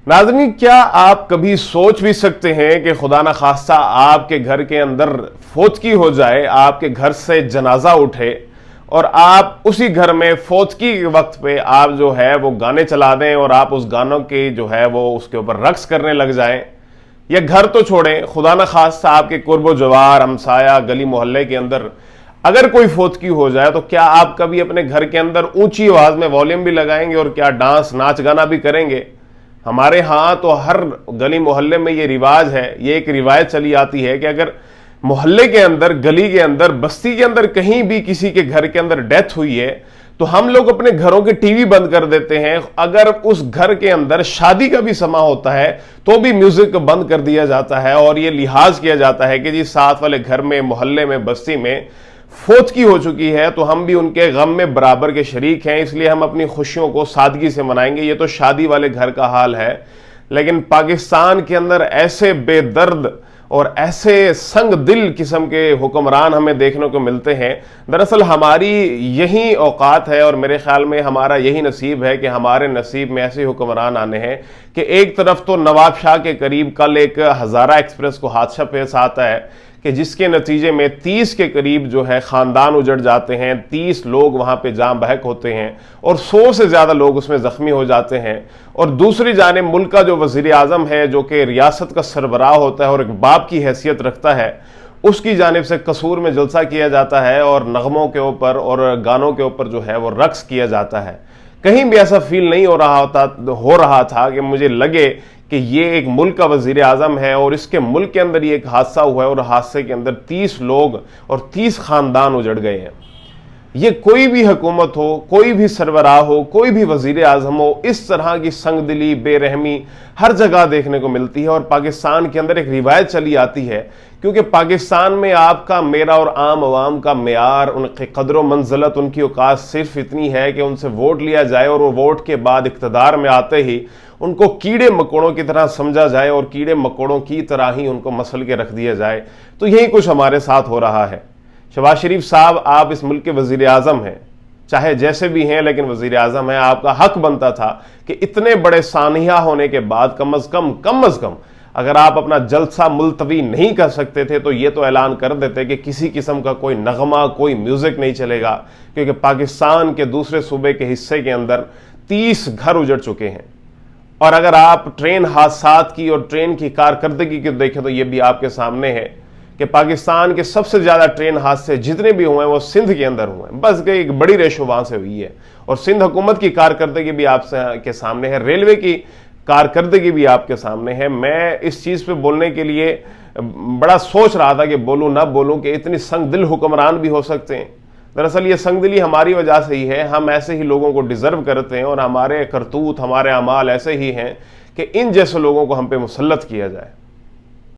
ناظرین، کیا آپ کبھی سوچ بھی سکتے ہیں کہ خدا نہ خواستہ آپ کے گھر کے اندر فوتگی ہو جائے، آپ کے گھر سے جنازہ اٹھے اور آپ اسی گھر میں فوتگی کے وقت پہ آپ جو ہے وہ گانے چلا دیں اور آپ اس گانوں کی جو ہے وہ اس کے اوپر رقص کرنے لگ جائیں؟ یا گھر تو چھوڑیں، خدا نہ خواستہ آپ کے قرب و جوار، ہمسایہ، گلی محلے کے اندر اگر کوئی فوتگی ہو جائے تو کیا آپ کبھی اپنے گھر کے اندر اونچی آواز میں والیوم بھی لگائیں گے اور کیا ڈانس، ناچ گانا بھی کریں گے؟ ہمارے ہاں تو ہر گلی محلے میں یہ رواج ہے، یہ ایک روایت چلی آتی ہے کہ اگر محلے کے اندر، گلی کے اندر، بستی کے اندر کہیں بھی کسی کے گھر کے اندر ڈیتھ ہوئی ہے تو ہم لوگ اپنے گھروں کے ٹی وی بند کر دیتے ہیں۔ اگر اس گھر کے اندر شادی کا بھی سما ہوتا ہے تو بھی میوزک بند کر دیا جاتا ہے اور یہ لحاظ کیا جاتا ہے کہ جی ساتھ والے گھر میں، محلے میں، بستی میں فوتگی ہو چکی ہے تو ہم بھی ان کے غم میں برابر کے شریک ہیں، اس لیے ہم اپنی خوشیوں کو سادگی سے منائیں گے۔ یہ تو شادی والے گھر کا حال ہے، لیکن پاکستان کے اندر ایسے بے درد اور ایسے سنگ دل قسم کے حکمران ہمیں دیکھنے کو ملتے ہیں۔ دراصل ہماری یہی اوقات ہے اور میرے خیال میں ہمارا یہی نصیب ہے کہ ہمارے نصیب میں ایسے حکمران آنے ہیں کہ ایک طرف تو نواب شاہ کے قریب کل ایک ہزارہ ایکسپریس کو حادثہ پیش آتا ہے کہ جس کے نتیجے میں 30 کے قریب جو ہے خاندان اجڑ جاتے ہیں، 30 لوگ وہاں پہ جاں بحق ہوتے ہیں اور 100 سے زیادہ لوگ اس میں زخمی ہو جاتے ہیں، اور دوسری جانب ملک کا جو وزیر اعظم ہے جو کہ ریاست کا سربراہ ہوتا ہے اور ایک باپ کی حیثیت رکھتا ہے، اس کی جانب سے قصور میں جلسہ کیا جاتا ہے اور نغموں کے اوپر اور گانوں کے اوپر جو ہے وہ رقص کیا جاتا ہے۔ کہیں بھی ایسا فیل نہیں ہو رہا تھا کہ مجھے لگے کہ یہ ایک ملک کا وزیر اعظم ہے اور اس کے ملک کے اندر یہ ایک حادثہ ہوا ہے اور حادثے کے اندر 30 لوگ اور 30 خاندان اجڑ گئے ہیں۔ یہ کوئی بھی حکومت ہو، کوئی بھی سربراہ ہو، کوئی بھی وزیر اعظم ہو، اس طرح کی سنگ دلی، بے رحمی ہر جگہ دیکھنے کو ملتی ہے۔ اور پاکستان کے اندر ایک روایت چلی آتی ہے، کیونکہ پاکستان میں آپ کا، میرا اور عام عوام کا معیار، ان کی قدر و منزلت، ان کی اوقات صرف اتنی ہے کہ ان سے ووٹ لیا جائے اور وہ ووٹ کے بعد اقتدار میں آتے ہی ان کو کیڑے مکوڑوں کی طرح سمجھا جائے اور کیڑے مکوڑوں کی طرح ہی ان کو مسل کے رکھ دیا جائے۔ تو یہی کچھ ہمارے ساتھ ہو رہا ہے۔ شہباز شریف صاحب، آپ اس ملک کے وزیر اعظم ہیں، چاہے جیسے بھی ہیں لیکن وزیر اعظم ہیں، آپ کا حق بنتا تھا کہ اتنے بڑے سانحہ ہونے کے بعد کم از کم اگر آپ اپنا جلسہ ملتوی نہیں کر سکتے تھے تو یہ تو اعلان کر دیتے کہ کسی قسم کا کوئی نغمہ، کوئی میوزک نہیں چلے گا، کیونکہ پاکستان کے دوسرے صوبے کے حصے کے اندر 30 گھر اجڑ چکے ہیں۔ اور اگر آپ ٹرین حادثات کی اور ٹرین کی کارکردگی کو دیکھیں تو یہ بھی آپ کے سامنے ہے کہ پاکستان کے سب سے زیادہ ٹرین حادثے جتنے بھی ہوئے ہیں وہ سندھ کے اندر ہوئے ہیں، بس ایک بڑی ریشو وہاں سے ہوئی ہے، اور سندھ حکومت کی کارکردگی بھی آپ کے سامنے ہے، ریلوے کی کارکردگی بھی آپ کے سامنے ہے۔ میں اس چیز پہ بولنے کے لیے بڑا سوچ رہا تھا کہ بولوں نہ بولوں کہ اتنی سنگ دل حکمران بھی ہو سکتے ہیں۔ دراصل یہ سنگ دلی ہماری وجہ سے ہی ہے، ہم ایسے ہی لوگوں کو ڈیزرو کرتے ہیں اور ہمارے کرتوت، ہمارے اعمال ایسے ہی ہیں کہ ان جیسے لوگوں کو ہم پہ مسلط کیا جائے۔